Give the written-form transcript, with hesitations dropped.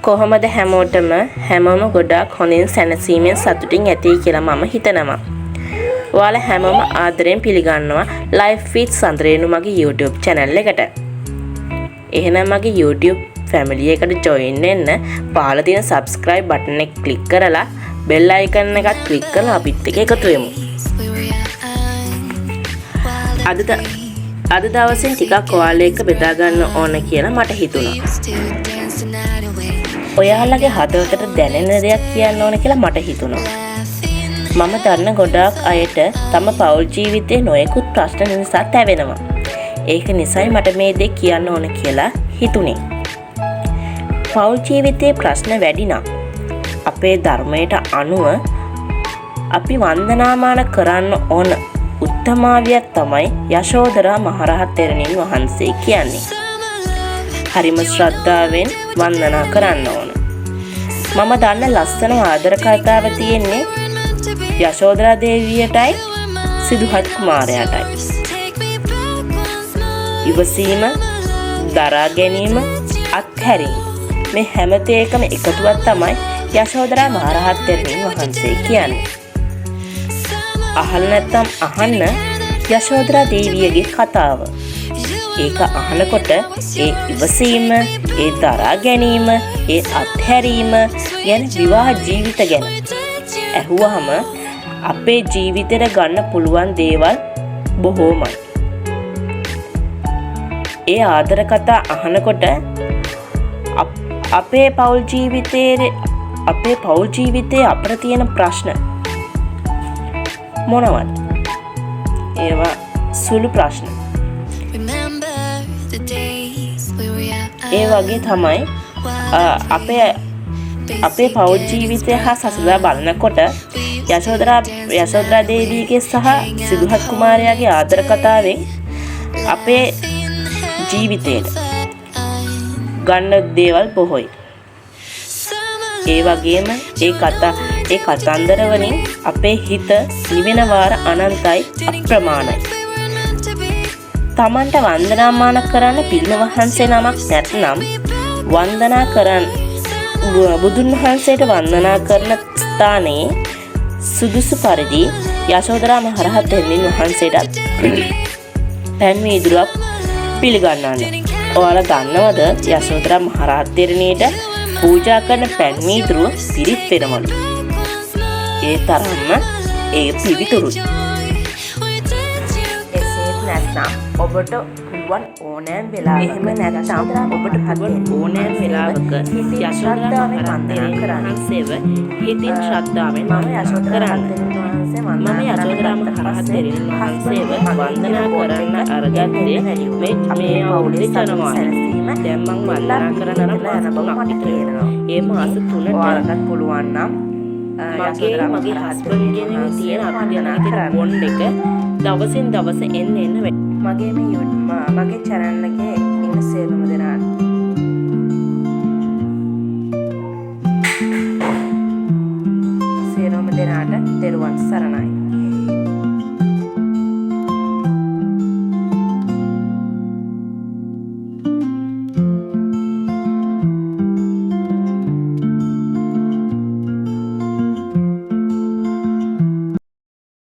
කොහොමද හැමෝම ගොඩාක් හොඳින් සැනසීමෙන් සතුටින් ඇති කියලා මම හිතනවා. ඔයාලා හැමෝම ආදරෙන් පිළිගන්නවා Life with සඳරේනු මගේ YouTube channel එකට. එහෙනම් මගේ YouTube family එකට join වෙන්න පහළ තියෙන subscribe button එක click කරලා bell icon එකත් click කරලා අපිත් එක්ක එකතු වෙමු. අද දවසේ ටිකක් ඔයාලා එක්ක බෙදා ගන්න ඕන කියලා මට හිතුණා. ඔයාලගේ හදවතට දැනෙන දෙයක් කියන්න ඕන කියලා මට හිතුණා. මම දන්න ගොඩාක් අයට තම පෞල් ජීවිතේ නොයෙකුත් ප්‍රශ්න නිසා තැවෙනවා. ඒක නිසායි මට මේ දේ කියන්න ඕන කියලා හිතුනේ. පෞල් ජීවිතේ ප්‍රශ්න වැඩි නම් අපේ ධර්මයට අනුව අපි වන්දනාමාන කරන්න ඕන උත්තමාවියක් තමයි යශෝදරා මහරහත් තෙරණින් වහන්සේ කියන්නේ. හරිම ශ්‍රද්ධාවෙන් වන්දනා කරන්න ඕන. මම දන්න ලස්සන ආදර කතාව තියෙන්නේ යශෝදරා දේවියටයි සිදුහත් කුමාරයාටයි. ඉවසීම, දරා ගැනීම, අත්හැරීම මේ හැම තේකම එකතුවක් තමයි යශෝදරා මහරහත් තෙරණින් වහන්සේ කියන්නේ. අහල නැත්තම් අහන්න යශෝදරා දේවියගේ කතාව. ඒක අහනකොට ඒ ඉවසීම, ඒ දරා ගැනීම, ඒ අත්හැරීම ගැන විවාහ ජීවිත ගැන ඇහුවාම අපේ ජීවිතේට ගන්න පුළුවන් දේවල් බොහෝමයි. ඒ ආදර කතා අහනකොට අපේ පෞල් ජීවිතයේ අපර තියෙන ප්‍රශ්න මොනවද? ඒවා සුළු ප්‍රශ්න. ඒ වගේ තමයි අපේ පෞල් ජීවිතය හා සසඳා බලනකොට යශෝදරා දේවියගේ සහ සිදුහත් කුමාරයාගේ ආදර කතාවෙන් අපේ ජීවිතයට ගන්න දේවල් බොහෝයි. ඒ වගේම ඒ කතන්දර වලින් අපේ හිත නිවෙන වාර අනන්තයි, අප්‍රමාණයි. තමන්ට වන්දනාමාන කරන්න පිළිම වහන්සේ නමක් නැත්නම් බුදුන් වහන්සේට වන්දනා කරන ස්ථානයේ සුදුසු පරිදි යශෝදරා මහරහත් තෙරණින් වහන්සේටත් පැන් වීදුරුවක් පිළිගන්නන්න. ඔයාලා දන්නවද යශෝදරා මහරහත් තෙරණියට පූජා කරන පැන් වීදුරුව පිරිත් වෙනවලු. ඒ තරම්ම ඒ පිවිතුරුයි. එසේත් නැත්නම් ඔබට පුළුවන් ඕනෑම වෙලාවක, එහෙම නැත්නම් ඔබට පුළුවන් ඕනෑම වෙලාවක යශෝදරා මහරහත් තෙරණින් වහන්සේව හිතින් ශ්‍රද්ධාවෙන් මම යශෝදරා මහරහත් තෙරණින් වහන්සේව වන්දනා කරන්න අරගත්තේ මේ අවුරුද්දේ ජනවාරි. දැන් මම වන්දනා කරන මාස 3ක් විතර. ඒ මාස 3ට ඔයාලටත් පුළුවන් නම් මගේ හස්බන්ඩ්ගෙන් තියෙන අපිට බොන්ඩ් එක දවසින් දවස එන්න මගේ channel එකේ ඉන්න සියලුම දෙනාට තෙරුවන් සරණයි.